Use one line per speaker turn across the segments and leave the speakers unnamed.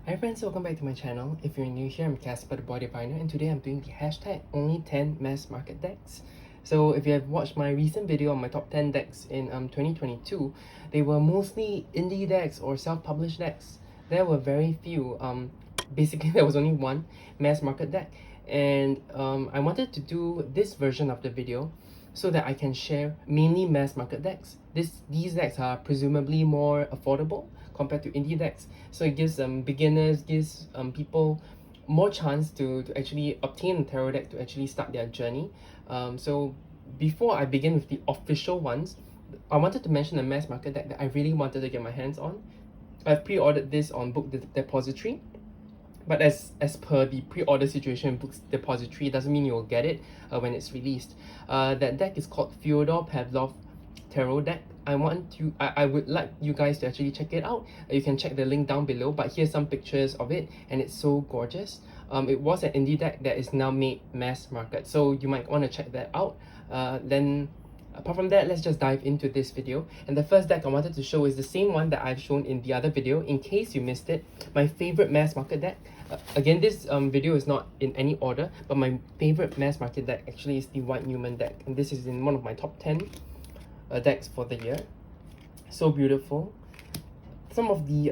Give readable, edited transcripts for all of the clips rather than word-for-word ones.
Hi friends, welcome back to my channel. If you're new here, I'm Casper the Body Binder, and today I'm doing the hashtag only 10 mass market decks. So if you have watched my recent video on my top 10 decks in 2022, they were mostly indie decks or self-published decks. There were very few, basically there was only one mass market deck, and I wanted to do this version of the video so that I can share mainly mass market decks. These decks are presumably more affordable compared to indie decks, so it gives beginners, gives people more chance to actually obtain a tarot deck to actually start their journey. So before I begin with the official ones, I wanted to mention a mass market deck that I really wanted to get my hands on. I've pre-ordered this on Book Depository, but as per the pre-order situation in Books Depository, it doesn't mean you'll get it when it's released. That deck is called Fyodor Pavlov Tarot deck. I would like you guys to actually check it out. You can check the link down below, but here's some pictures of it, and it's so gorgeous. It was an indie deck that is now made mass market, so you might want to check that out. Then apart from that, let's just dive into this video. And the first deck I wanted to show is the same one that I've shown in the other video, in case you missed it. My favorite mass market deck. Again, this video is not in any order, but my favorite mass market deck actually is the Waite Numen deck, and this is in one of my top 10 decks for the year. So beautiful. Some of the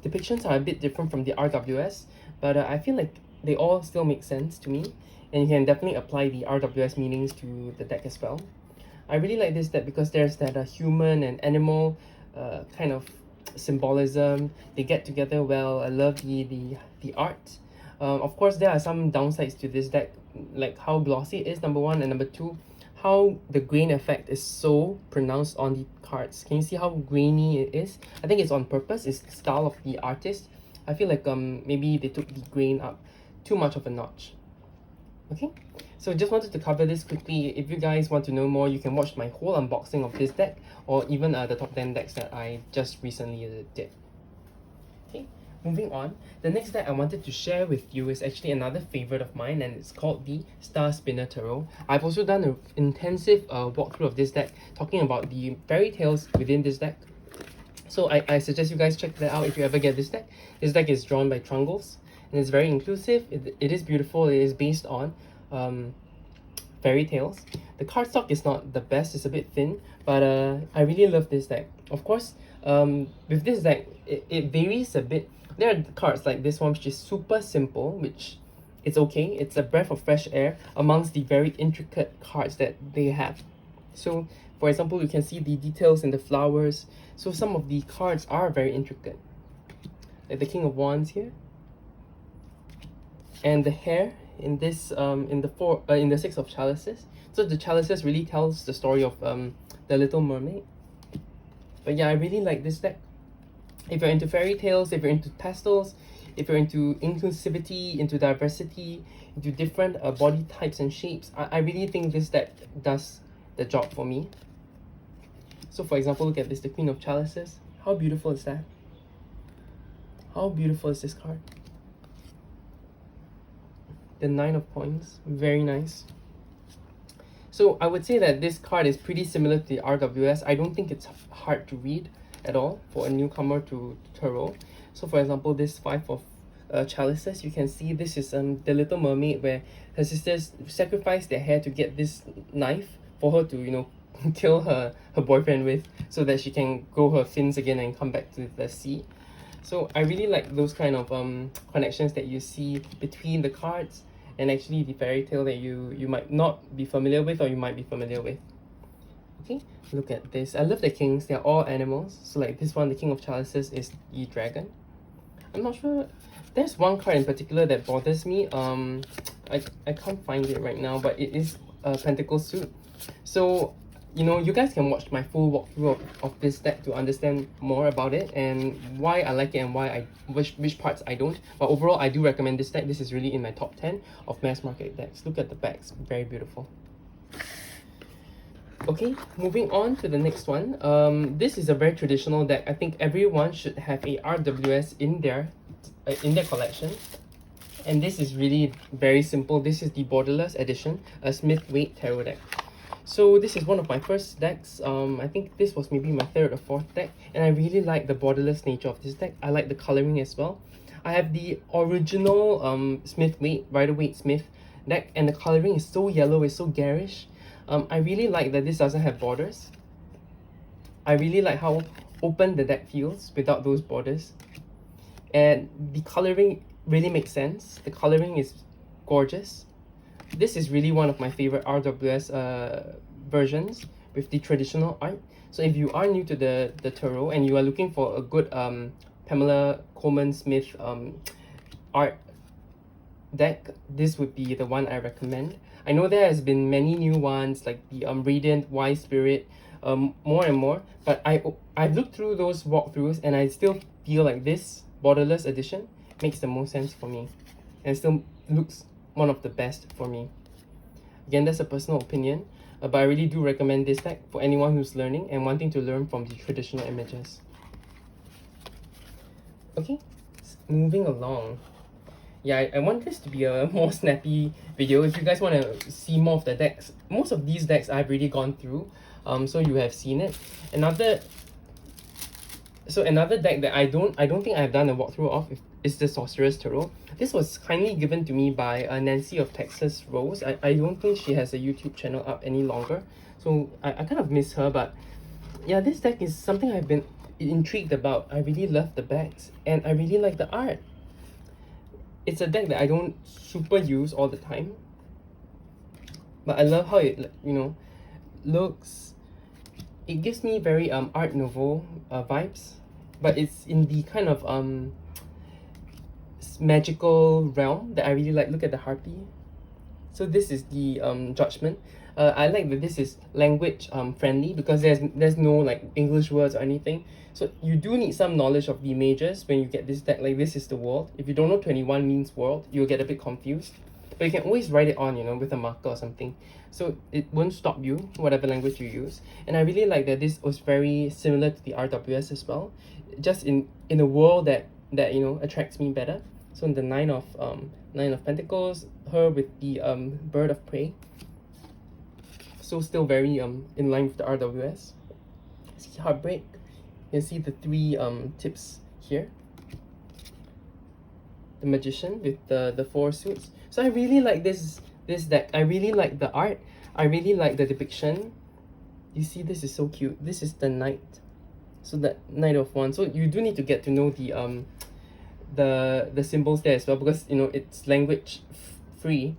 depictions are a bit different from the RWS, but I feel like they all still make sense to me, and you can definitely apply the RWS meanings to the deck as well. I really like this deck because there's that human and animal kind of symbolism. They get together well. I love the art. Of course, there are some downsides to this deck, like how glossy it is, number one, and number two, how the grain effect is so pronounced on the cards. Can you see how grainy it is? I think it's on purpose. It's the style of the artist. I feel like maybe they took the grain up too much of a notch. Okay, so just wanted to cover this quickly. If you guys want to know more, you can watch my whole unboxing of this deck, or even the top 10 decks that I just recently did. Okay, moving on. The next deck I wanted to share with you is actually another favorite of mine, and it's called the Star Spinner Tarot. I've also done an intensive walkthrough of this deck, talking about the fairy tales within this deck. So I suggest you guys check that out if you ever get this deck. This deck is drawn by Trungles, and it's very inclusive. It is beautiful. It is based on fairy tales. The cardstock is not the best. It's a bit thin, but I really love this deck. Of course, with this deck, it varies a bit. There are cards like this one, which is super simple, which it's okay. It's a breath of fresh air amongst the very intricate cards that they have. So, for example, you can see the details in the flowers. So some of the cards are very intricate, like the King of Wands here, and the hair in this in the Six of Chalices. So the chalices really tells the story of the Little Mermaid. But yeah, I really like this deck. If you're into fairy tales, if you're into pastels, if you're into inclusivity, into diversity, into different body types and shapes, I really think this deck does the job for me. So for example, look at this, the Queen of Chalices. How beautiful is that? How beautiful is this card? The Nine of Coins, very nice. So I would say that this card is pretty similar to the RWS. I don't think it's hard to read at all for a newcomer to tarot. So for example, this Five of Chalices, you can see this is the Little Mermaid, where her sisters sacrifice their hair to get this knife for her to, you know, kill her boyfriend with, so that she can grow her fins again and come back to the sea. So I really like those kind of connections that you see between the cards and actually the fairy tale that you might not be familiar with, or you might be familiar with. Okay, look at this. I love the kings. They're all animals. So like this one, the King of Chalices, is the dragon. I'm not sure. There's one card in particular that bothers me. I can't find it right now, but it is a Pentacle suit. So, you know, you guys can watch my full walkthrough of this deck to understand more about it and why I like it and why which parts I don't. But overall, I do recommend this deck. This is really in my top 10 of mass market decks. Look at the backs, very beautiful. Okay, moving on to the next one. This is a very traditional deck. I think everyone should have a RWS in their collection. And this is really very simple. This is the Borderless edition, a Smith-Waite Tarot deck. So this is one of my first decks. I think this was maybe my third or fourth deck, and I really like the borderless nature of this deck. I like the coloring as well. I have the original Waite Smith deck, and the coloring is so yellow, it's so garish. I really like that this doesn't have borders. I really like how open the deck feels without those borders. And the coloring really makes sense. The coloring is gorgeous. This is really one of my favorite RWS versions with the traditional art. So if you are new to the tarot and you are looking for a good Pamela Coleman Smith art deck, this would be the one I recommend. I know there has been many new ones like the Radiant Wise Spirit, more and more, but I've looked through those walkthroughs and I still feel like this Borderless edition makes the most sense for me and still looks one of the best for me. Again, that's a personal opinion, but I really do recommend this deck for anyone who's learning and wanting to learn from the traditional images. Okay, moving along. Yeah, I want this to be a more snappy video. If you guys want to see more of the decks, most of these decks I've already gone through, so you have seen it. Another deck that I don't think I've done a walkthrough of is the Sorcerer's Tarot. This was kindly given to me by Nancy of Texas Rose. I don't think she has a YouTube channel up any longer, so I kind of miss her. But yeah, this deck is something I've been intrigued about. I really love the backs and I really like the art. It's a deck that I don't super use all the time, but I love how it, you know, looks. It gives me very Art Nouveau vibes, but it's in the kind of magical realm that I really like. Look at the harpy. So this is the Judgment. I like that this is language friendly because there's no like English words or anything. So you do need some knowledge of the images when you get this deck. Like this is the world. If you don't know 21 means world, you'll get a bit confused. But you can always write it on, you know, with a marker or something. So it won't stop you, whatever language you use. And I really like that this was very similar to the RWS as well. Just in a world that you know attracts me better. So in the Nine of Pentacles, her with the Bird of Prey. So still very in line with the RWS. See Heartbreak. You can see the three tips here. The Magician with the four suits. So I really like this deck. I really like the art. I really like the depiction. You see, this is so cute. This is the Knight. So the Knight of Wands. So you do need to get to know the symbols there as well, because you know it's language free.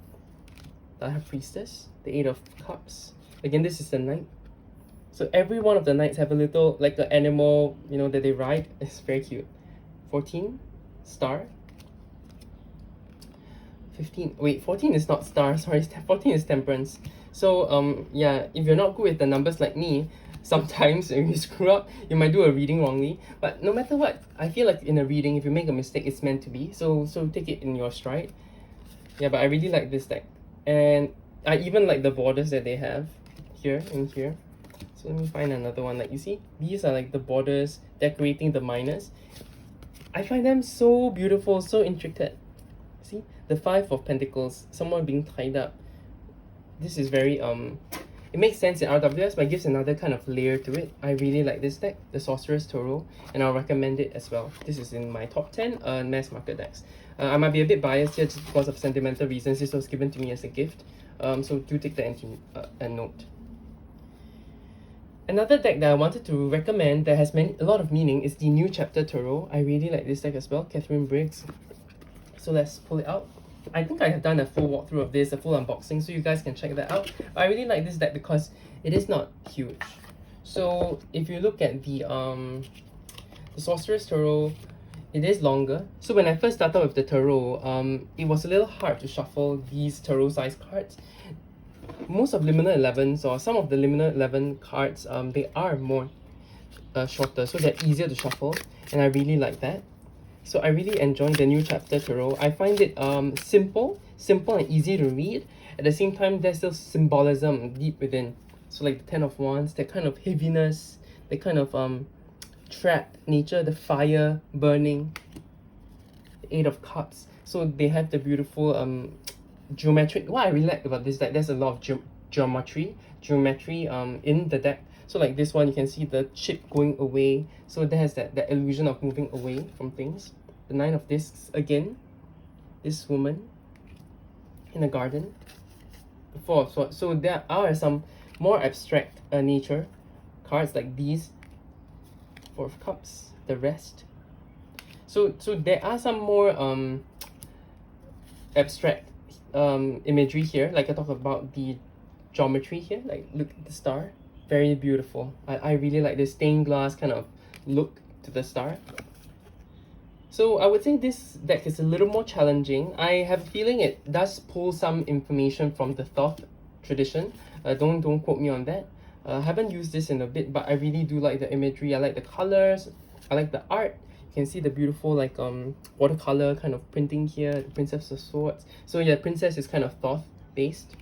The High Priestess, the Eight of Cups. Again, this is the Knight. So every one of the knights have a little like an animal, you know, that they ride. It's very cute. 14, Star. 15, wait, 14 is not Star, sorry, 14 is Temperance. So yeah, if you're not good with the numbers like me, sometimes if you screw up, you might do a reading wrongly. But no matter what, I feel like in a reading, if you make a mistake, it's meant to be. So take it in your stride. Yeah, but I really like this deck. And I even like the borders that they have here and here. So let me find another one. Like you see, these are like the borders decorating the minors. I find them so beautiful, so intricate. See, the Five of Pentacles, someone being tied up. This is very it makes sense in RWS, but it gives another kind of layer to it. I really like this deck, the Sorcerer's Tarot, and I'll recommend it as well. This is in my top 10 mass market decks. I might be a bit biased here just because of sentimental reasons. This was given to me as a gift, so do take that into note. Another deck that I wanted to recommend that has a lot of meaning is the New Chapter Tarot. I really like this deck as well, Catherine Briggs. So let's pull it out. I think I have done a full walkthrough of this, a full unboxing, so you guys can check that out. But I really like this deck because it is not huge. So if you look at the Sorcerer's Tarot, it is longer. So when I first started with the tarot, it was a little hard to shuffle these tarot size cards. Most of Liminal 11s or some of the Liminal 11 cards, they are more shorter, so they're easier to shuffle, and I really like that. So I really enjoy the New Chapter Tarot. I find it simple and easy to read. At the same time, there's still symbolism deep within. So like the Ten of Wands, that kind of heaviness, the kind of trapped nature, the fire burning, the Eight of Cups. So they have the beautiful geometric. What I really like about this deck, there's a lot of geometry in the deck. So like this one, you can see the chip going away. So there has that illusion of moving away from things. the Nine of Discs again. This woman in a garden. The Four of Swords. So there are some more abstract nature cards like these. Four of Cups. The Rest. So there are some more abstract imagery here. Like I talked about the geometry here. Like look at the star. Very beautiful. I really like this stained glass kind of look to the star. So I would say this deck is a little more challenging. I have a feeling it does pull some information from the Thoth tradition. Don't quote me on that. I haven't used this in a bit, but I really do like the imagery. I like the colors. I like the art. You can see the beautiful like watercolor kind of printing here. The Princess of Swords. So yeah, Princess is kind of Thoth based.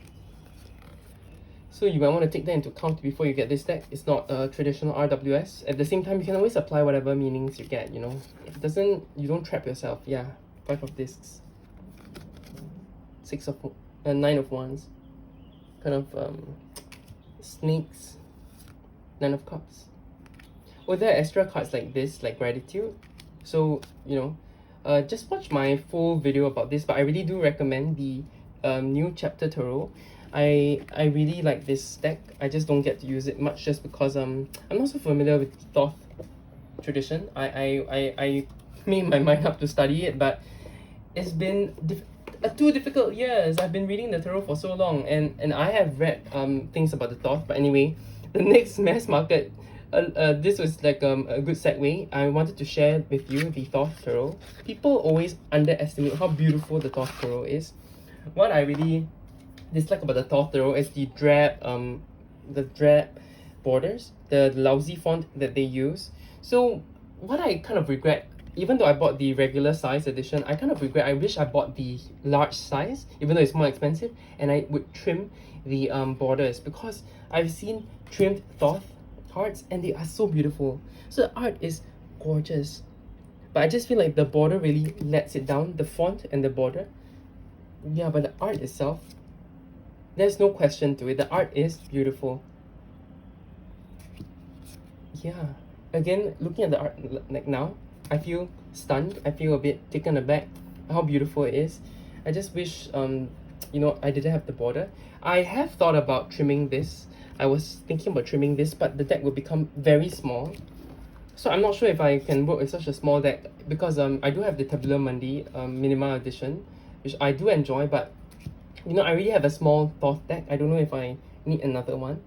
So you might want to take that into account before you get this deck. It's not a traditional RWS. At the same time, you can always apply whatever meanings you get, you know. It doesn't, you don't trap yourself. Yeah, 5 of Discs. 9 of Wands. Kind of snakes. 9 of Cups. Or there are extra cards like this, like Gratitude. So, you know, just watch my full video about this, but I really do recommend the new Chapter Tarot. I really like this deck. I just don't get to use it much just because I'm not so familiar with the Thoth tradition. I made my mind up to study it, but it's been 2 difficult years. I've been reading the tarot for so long, and I have read things about the Thoth. But anyway, the next mass market, this was like a good segue. I wanted to share with you the Thoth Tarot. People always underestimate how beautiful the Thoth Tarot is. What I really dislike about the Thoth Tarot is the drab borders, the lousy font that they use. So what I kind of regret, even though I bought the regular size edition, I kind of regret, I wish I bought the large size, even though it's more expensive, and I would trim the borders, because I've seen trimmed Thoth cards and they are so beautiful. So the art is gorgeous, but I just feel like the border really lets it down, the font and the border. Yeah, but the art itself, there's no question to it. The art is beautiful. Yeah. Again, looking at the art like now, I feel stunned. I feel a bit taken aback how beautiful it is. I just wish, you know, I didn't have the border. I have thought about trimming this. I was thinking about trimming this, but the deck will become very small. So I'm not sure if I can work with such a small deck, because I do have the Tabula Mundi minimal edition, which I do enjoy, but you know, I really have a small Thoth deck. I don't know if I need another one.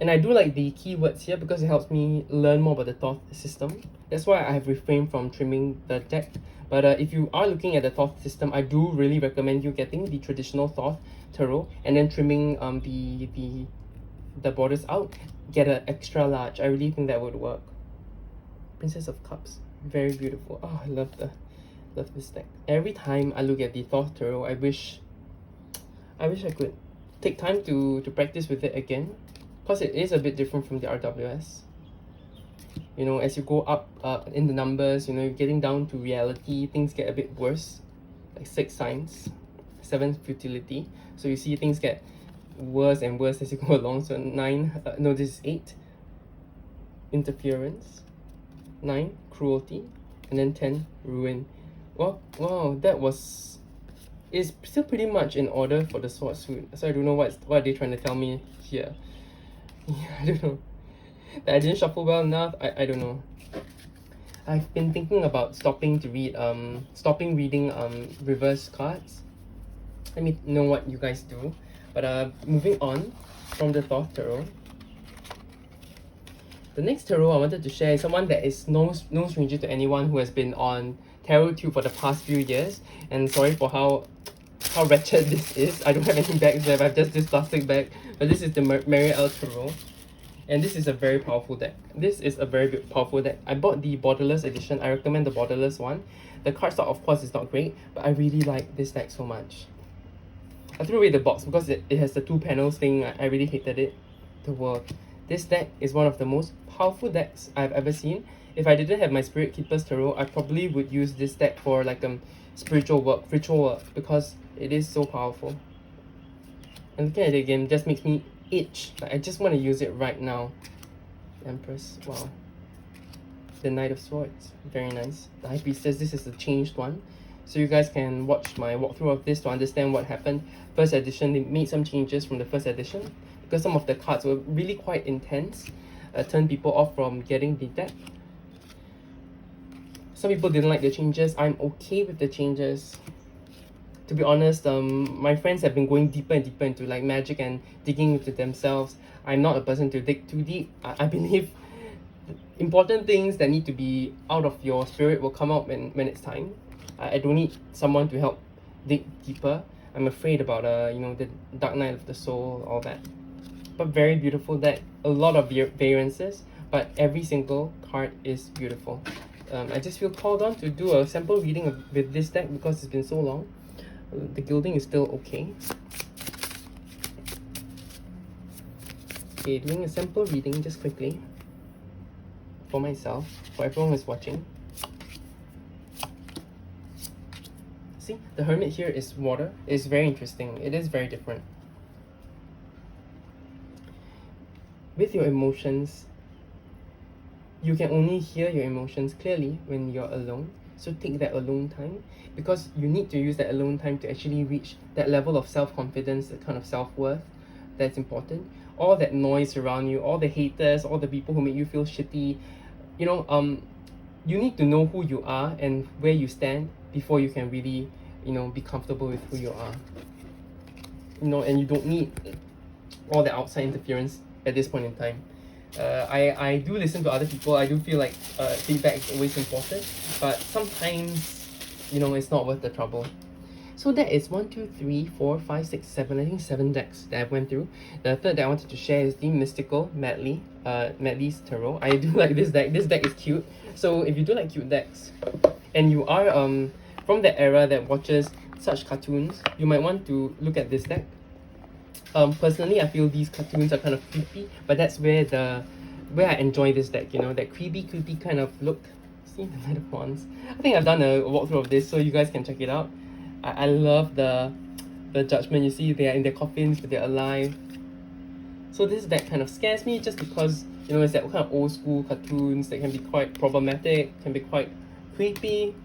And I do like the keywords here because it helps me learn more about the Thoth system. That's why I have refrained from trimming the deck. But if you are looking at the Thoth system, I do really recommend you getting the traditional Thoth Tarot and then trimming the borders out. Get an extra large. I really think that would work. Princess of Cups, very beautiful. Oh, I love this deck. Every time I look at the Thoth Tarot, I wish I could take time to practice with it again, because it is a bit different from the RWS. You know, as you go up in the numbers, you know, you're getting down to reality, things get a bit worse. Like 6 signs, 7 futility. So you see things get worse and worse as you go along. So 9, no, this is 8, interference. 9, cruelty. And then 10, ruin. Well, wow, that was... It's still pretty much in order for the sword suit. So I don't know what are they trying to tell me here. Yeah, I don't know. That I didn't shuffle well enough. I don't know. I've been thinking about stopping reading reverse cards. Let me know what you guys do. But moving on from the Thoth Tarot. The next tarot I wanted to share is someone that is no stranger to anyone who has been on TarotTube for the past few years. And sorry for how wretched this is. I don't have any bags left. I have just this plastic bag. But this is the Mariel Tarot. And this is a very powerful deck. This is a very powerful deck. I bought the Borderless edition. I recommend the Borderless one. The cardstock, of course, is not great, but I really like this deck so much. I threw away the box because it has the 2 panels thing. I really hated it. The world. This deck is one of the most powerful decks I've ever seen. If I didn't have my Spirit Keeper's Tarot, I probably would use this deck for like spiritual work, ritual work, because it is so powerful. And looking at it again just makes me itch. Like, I just want to use it right now. Empress, wow. the Knight of Swords, very nice. The High Priestess, this is the changed one. So you guys can watch my walkthrough of this to understand what happened. First edition, they made some changes from the first edition because some of the cards were really quite intense. Turned people off from getting the deck. Some people didn't like the changes. I'm okay with the changes. To be honest, my friends have been going deeper and deeper into like magic and digging into themselves. I'm not a person to dig too deep. I believe important things that need to be out of your spirit will come out when it's time. I don't need someone to help dig deeper. I'm afraid about you know, the Dark Night of the Soul, all that. But very beautiful deck. A lot of variances, but every single card is beautiful. I just feel called on to do a sample reading with this deck because it's been so long. The gilding is still okay. Okay, doing a sample reading just quickly for myself, for everyone who's watching. See, the Hermit here is water. It's very interesting. It is very different. With your emotions, you can only hear your emotions clearly when you're alone. So take that alone time, because you need to use that alone time to actually reach that level of self-confidence, that kind of self-worth that's important. All that noise around you, all the haters, all the people who make you feel shitty, you know, you need to know who you are and where you stand before you can really, you know, be comfortable with who you are. You know, and you don't need all the outside interference at this point in time. I do listen to other people. I do feel like feedback is always important, but sometimes, you know, it's not worth the trouble. So that is 1, 2, 3, 4, 5, 6, 7, I think 7 decks that I went through. The third that I wanted to share is the Mystical Medley, Medley's Tarot. I do like this deck. This deck is cute. So if you do like cute decks, and you are from the era that watches such cartoons, you might want to look at this deck. Personally, I feel these cartoons are kind of creepy, but that's where I enjoy this deck, you know, that creepy kind of look. See the Knight of Wands. I think I've done a walkthrough of this, so you guys can check it out. I love the Judgment. You see, they are in their coffins, but they're alive. So this deck kind of scares me just because, you know, it's that kind of old school cartoons that can be quite problematic, can be quite creepy,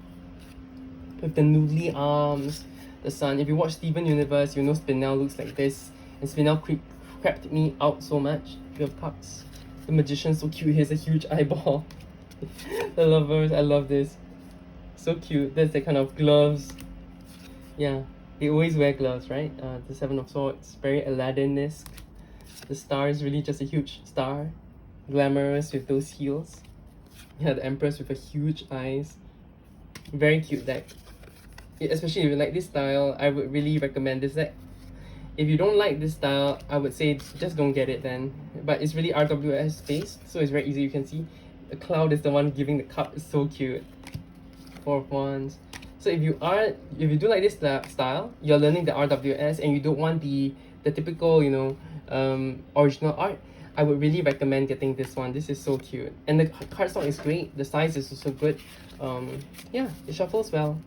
with the noodly arms, the sun. If you watch Steven Universe, you know Spinel looks like this, and Spinel crept me out so much. Two of Cups. The Magician, so cute. He has a huge eyeball. The Lovers, I love this. So cute. There's the kind of gloves. Yeah, they always wear gloves, right? The Seven of Swords, very Aladdin-esque. The star is really just a huge star. Glamorous with those heels. Yeah, the Empress with her huge eyes. Very cute deck. Especially if you like this style, I would really recommend this deck. If you don't like this style, I would say just don't get it then. But it's really RWS based, so it's very easy. You can see the cloud is the one giving the cup. It's so cute. Four of Wands. So if you do like this style, you're learning the RWS and you don't want the typical, you know, original art, I would really recommend getting this one. This is so cute. And the cardstock is great. The size is also good. Yeah, it shuffles well.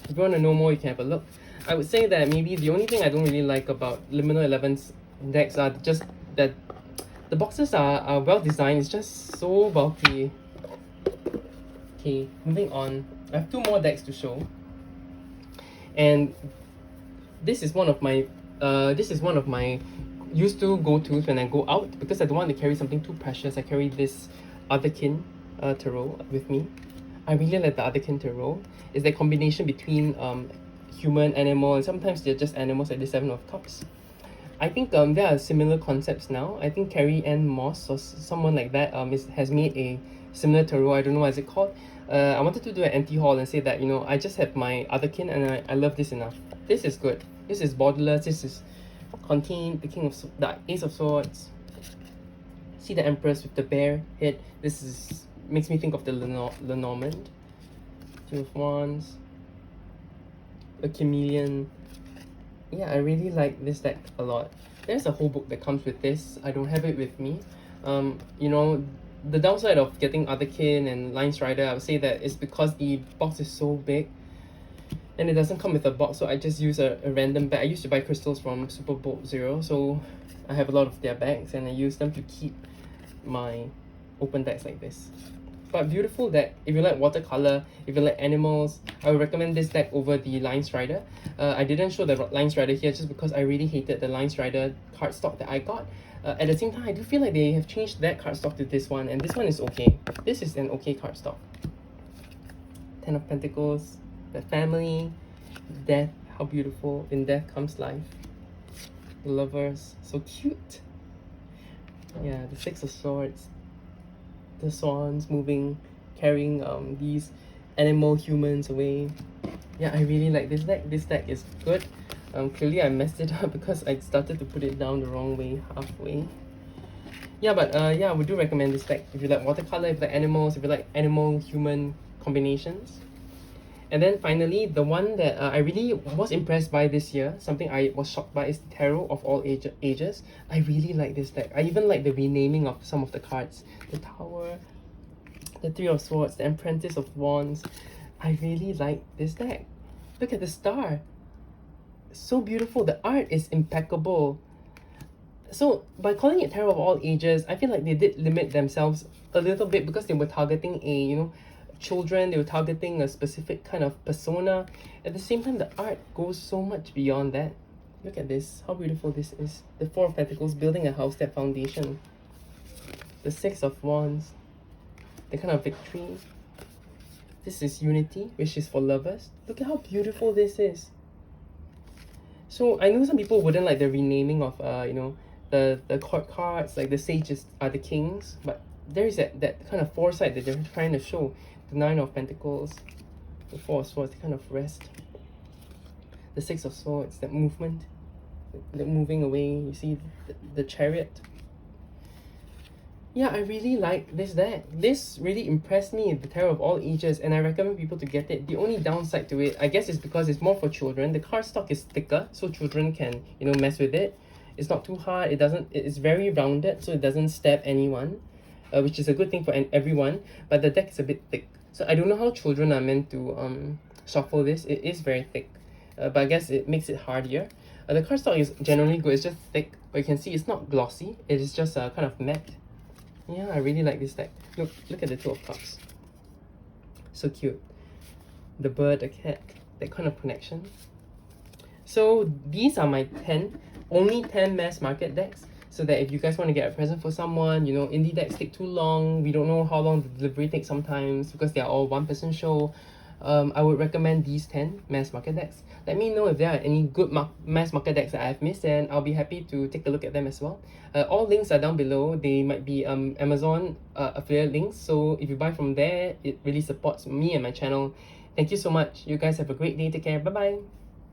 If you want to know more, you can have a look. I would say that maybe the only thing I don't really like about Liminal 11's decks are just that the boxes are well designed. It's just so bulky. Okay, moving on. I have 2 more decks to show. And this is one of my used to go-tos when I go out, because I don't want to carry something too precious. I carry this Otherkin Tarot with me. I really like the Otherkin Tarot. It's that combination between human, animal, and sometimes they're just animals, like the Seven of Cups. I think there are similar concepts now. I think Carrie Ann Moss or someone like that has made a similar tarot. I don't know what is it called. I wanted to do an empty haul and say that, you know, I just have my Otherkin and I love this enough. This is good. This is Borderless. This is contained the Ace of Swords. See the Empress with the bear head. This is makes me think of the Lenormand. Two of Wands. A chameleon. Yeah, I really like this deck a lot. There's a whole book that comes with this. I don't have it with me. You know, the downside of getting Otherkin and Lines Rider, I would say that it's because the box is so big and it doesn't come with a box, so I just use a random bag. I used to buy crystals from Super Bowl Zero, so I have a lot of their bags and I use them to keep my open decks like this. But beautiful deck. If you like watercolor, if you like animals, I would recommend this deck over the Lines Rider. I didn't show the Lines Rider here just because I really hated the Lines Rider cardstock that I got. At the same time, I do feel like they have changed that cardstock to this one, and this one is okay. This is an okay cardstock. Ten of Pentacles, the family, death, how beautiful. In death comes life. The Lovers, so cute. Yeah, the Six of Swords. The swans moving, carrying these animal humans away. Yeah, I really like this deck. This deck is good. Clearly I messed it up because I started to put it down the wrong way halfway. Yeah, but yeah, I would do recommend this deck if you like watercolor, if you like animals, if you like animal-human combinations. And then finally, the one that I really was impressed by this year, something I was shocked by, is the Tarot of all ages. I really like this deck. I even like the renaming of some of the cards. The Tower, the Three of Swords, the Apprentice of Wands. I really like this deck. Look at the star. So beautiful. The art is impeccable. So by calling it Tarot of all ages, I feel like they did limit themselves a little bit because they were targeting a, you know, children. They were targeting a specific kind of persona. At the same time, the art goes so much beyond that. Look at this, how beautiful this is. The Four of Pentacles, building a house, that foundation. The Six of Wands, the kind of victory. This is unity, which is for lovers. Look at how beautiful this is. So I know some people wouldn't like the renaming of you know, the court cards, like the sages are the kings, but there is that kind of foresight that they're trying to show. The Nine of Pentacles, the Four of Swords, the kind of rest. The Six of Swords, that movement, the moving away. You see the Chariot. Yeah, I really like this deck. This really impressed me, the Tarot of all ages, and I recommend people to get it. The only downside to it, I guess, is because it's more for children. The cardstock is thicker, so children can, you know, mess with it. It's not too hard. It's very rounded, so it doesn't stab anyone, which is a good thing for everyone. But the deck is a bit thick, so I don't know how children are meant to shuffle this. It is very thick, but I guess it makes it harder. The cardstock is generally good. It's just thick, but you can see it's not glossy. It is just kind of matte. Yeah, I really like this deck. Look at the Two of Cups. So cute. The bird, the cat, that kind of connection. So these are my 10, only 10 mass market decks. So that if you guys want to get a present for someone, you know, indie decks take too long. We don't know how long the delivery takes sometimes because they are all one-person show. I would recommend these 10 mass market decks. Let me know if there are any good mass market decks that I've missed, and I'll be happy to take a look at them as well. All links are down below. They might be Amazon affiliate links, so if you buy from there, it really supports me and my channel. Thank you so much. You guys have a great day. Take care. Bye bye.